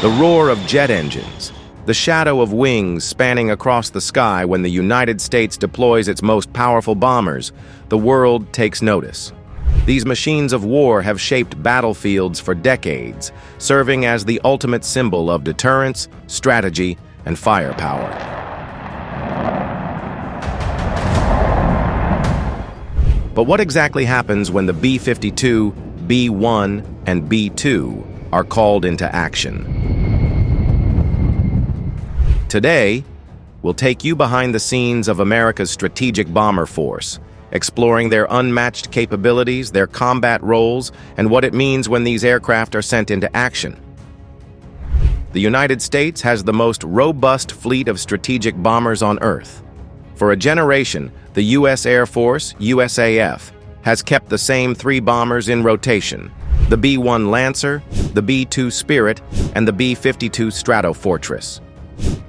The roar of jet engines, the shadow of wings spanning across the sky when the United States deploys its most powerful bombers, the world takes notice. These machines of war have shaped battlefields for decades, serving as the ultimate symbol of deterrence, strategy, and firepower. But what exactly happens when the B-52, B-1, and B-2 are called into action? Today, we'll take you behind the scenes of America's strategic bomber force, exploring their unmatched capabilities, their combat roles, and what it means when these aircraft are sent into action. The United States has the most robust fleet of strategic bombers on Earth. For a generation, the U.S. Air Force, USAF, has kept the same three bombers in rotation: the B-1 Lancer, the B-2 Spirit, and the B-52 Stratofortress.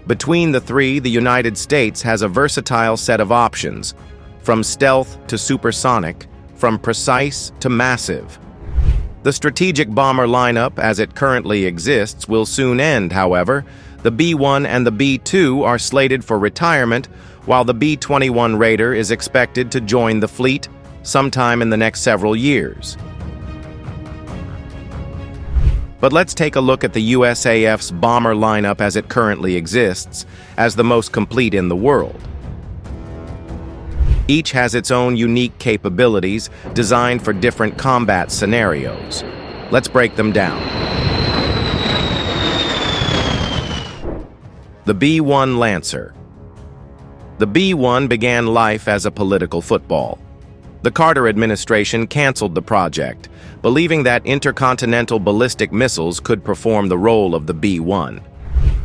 Between the three, the United States has a versatile set of options, from stealth to supersonic, from precise to massive. The strategic bomber lineup, as it currently exists, will soon end, however. The B-1 and the B-2 are slated for retirement, while the B-21 Raider is expected to join the fleet sometime in the next several years. But let's take a look at the USAF's bomber lineup as it currently exists, as the most complete in the world. Each has its own unique capabilities, designed for different combat scenarios. Let's break them down. The B-1 Lancer. The B-1 began life as a political football. The Carter administration canceled the project, believing that intercontinental ballistic missiles could perform the role of the B-1.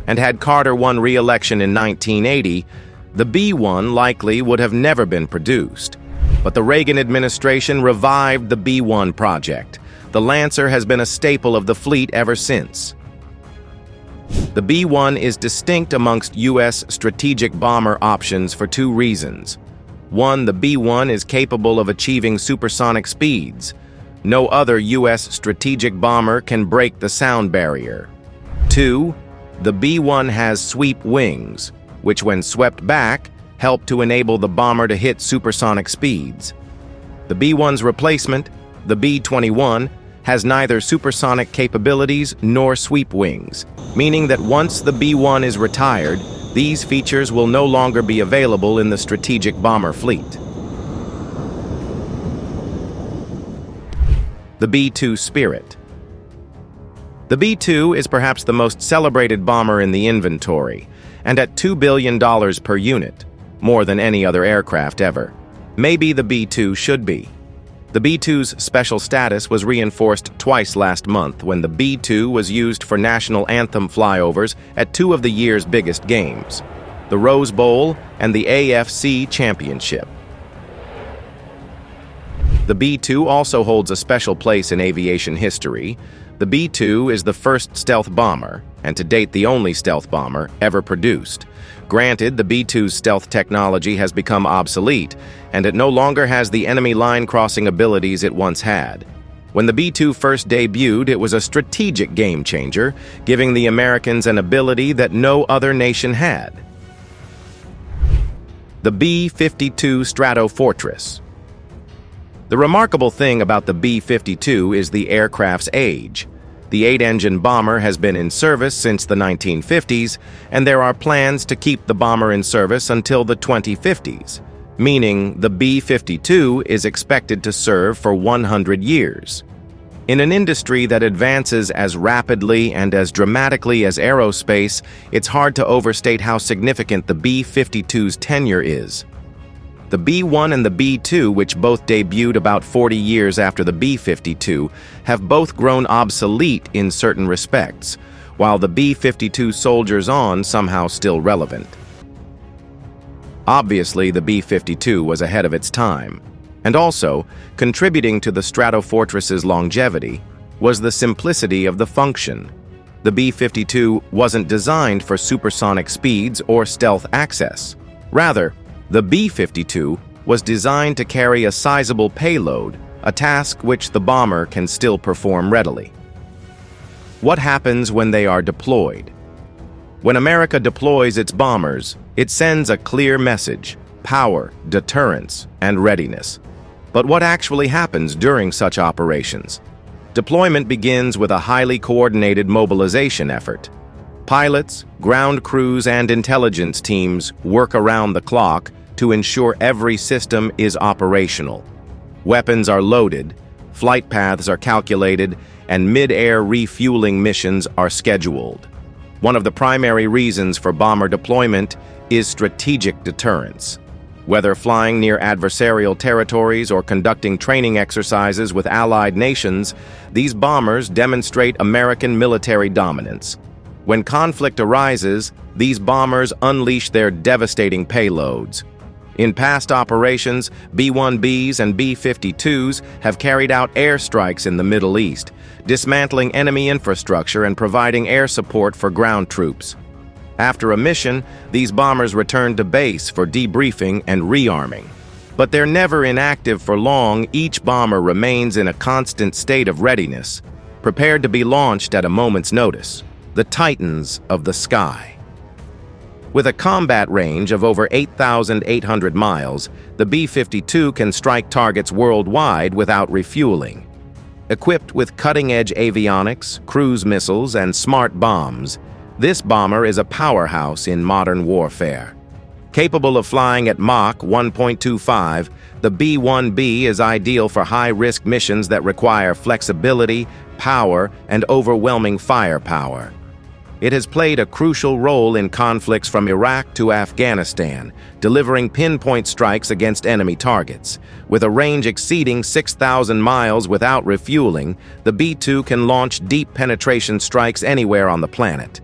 And had Carter won re-election in 1980, the B-1 likely would have never been produced. But the Reagan administration revived the B-1 project. The Lancer has been a staple of the fleet ever since. The B-1 is distinct amongst U.S. strategic bomber options for two reasons. One, the B-1 is capable of achieving supersonic speeds. No other U.S. strategic bomber can break the sound barrier. Two, the B-1 has sweep wings, which when swept back, help to enable the bomber to hit supersonic speeds. The B-1's replacement, the B-21, has neither supersonic capabilities nor sweep wings, meaning that once the B-1 is retired, these features will no longer be available in the strategic bomber fleet. The B-2 Spirit. The B-2 is perhaps the most celebrated bomber in the inventory, and at $2 billion per unit, more than any other aircraft ever. Maybe the B-2 should be. The B-2's special status was reinforced twice last month when the B-2 was used for national anthem flyovers at two of the year's biggest games, the Rose Bowl and the AFC Championship. The B-2 also holds a special place in aviation history. The B-2 is the first stealth bomber, and to date the only stealth bomber ever produced. Granted, the B-2's stealth technology has become obsolete, and it no longer has the enemy line-crossing abilities it once had. When the B-2 first debuted, it was a strategic game-changer, giving the Americans an ability that no other nation had. The B-52 Stratofortress. The remarkable thing about the B-52 is the aircraft's age. The 8-engine bomber has been in service since the 1950s, and there are plans to keep the bomber in service until the 2050s, meaning the B-52 is expected to serve for 100 years. In an industry that advances as rapidly and as dramatically as aerospace, it's hard to overstate how significant the B-52's tenure is. The B-1 and the B-2, which both debuted about 40 years after the B-52, have both grown obsolete in certain respects, while the B-52 soldiers on somehow still relevant. Obviously, the B-52 was ahead of its time, and also, contributing to the Stratofortress's longevity, was the simplicity of the function. The B-52 wasn't designed for supersonic speeds or stealth access. Rather, the B-52 was designed to carry a sizable payload, a task which the bomber can still perform readily. What happens when they are deployed? When America deploys its bombers, it sends a clear message: power, deterrence, and readiness. But what actually happens during such operations? Deployment begins with a highly coordinated mobilization effort. Pilots, ground crews, and intelligence teams work around the clock to ensure every system is operational. Weapons are loaded, flight paths are calculated, and mid-air refueling missions are scheduled. One of the primary reasons for bomber deployment is strategic deterrence. Whether flying near adversarial territories or conducting training exercises with allied nations, these bombers demonstrate American military dominance. When conflict arises, these bombers unleash their devastating payloads. In past operations, B-1Bs and B-52s have carried out airstrikes in the Middle East, dismantling enemy infrastructure and providing air support for ground troops. After a mission, these bombers return to base for debriefing and rearming. But they're never inactive for long. Each bomber remains in a constant state of readiness, prepared to be launched at a moment's notice. The Titans of the sky. With a combat range of over 8,800 miles, the B-52 can strike targets worldwide without refueling. Equipped with cutting-edge avionics, cruise missiles, and smart bombs, this bomber is a powerhouse in modern warfare. Capable of flying at Mach 1.25, the B-1B is ideal for high-risk missions that require flexibility, power, and overwhelming firepower. It has played a crucial role in conflicts from Iraq to Afghanistan, delivering pinpoint strikes against enemy targets. With a range exceeding 6,000 miles without refueling, the B-2 can launch deep penetration strikes anywhere on the planet.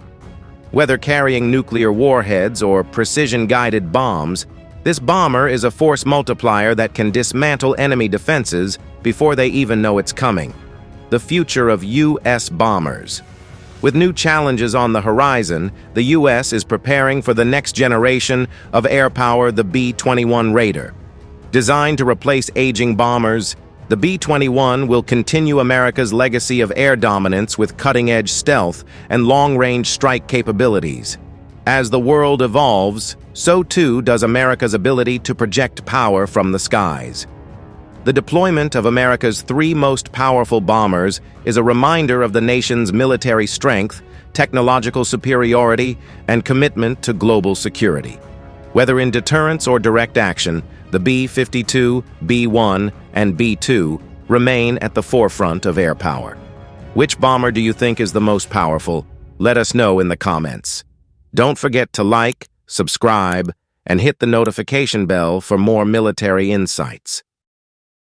Whether carrying nuclear warheads or precision-guided bombs, this bomber is a force multiplier that can dismantle enemy defenses before they even know it's coming. The future of U.S. bombers. With new challenges on the horizon, the U.S. is preparing for the next generation of air power, the B-21 Raider. Designed to replace aging bombers, the B-21 will continue America's legacy of air dominance with cutting-edge stealth and long-range strike capabilities. As the world evolves, so too does America's ability to project power from the skies. The deployment of America's three most powerful bombers is a reminder of the nation's military strength, technological superiority, and commitment to global security. Whether in deterrence or direct action, the B-52, B-1, and B-2 remain at the forefront of air power. Which bomber do you think is the most powerful? Let us know in the comments. Don't forget to like, subscribe, and hit the notification bell for more military insights.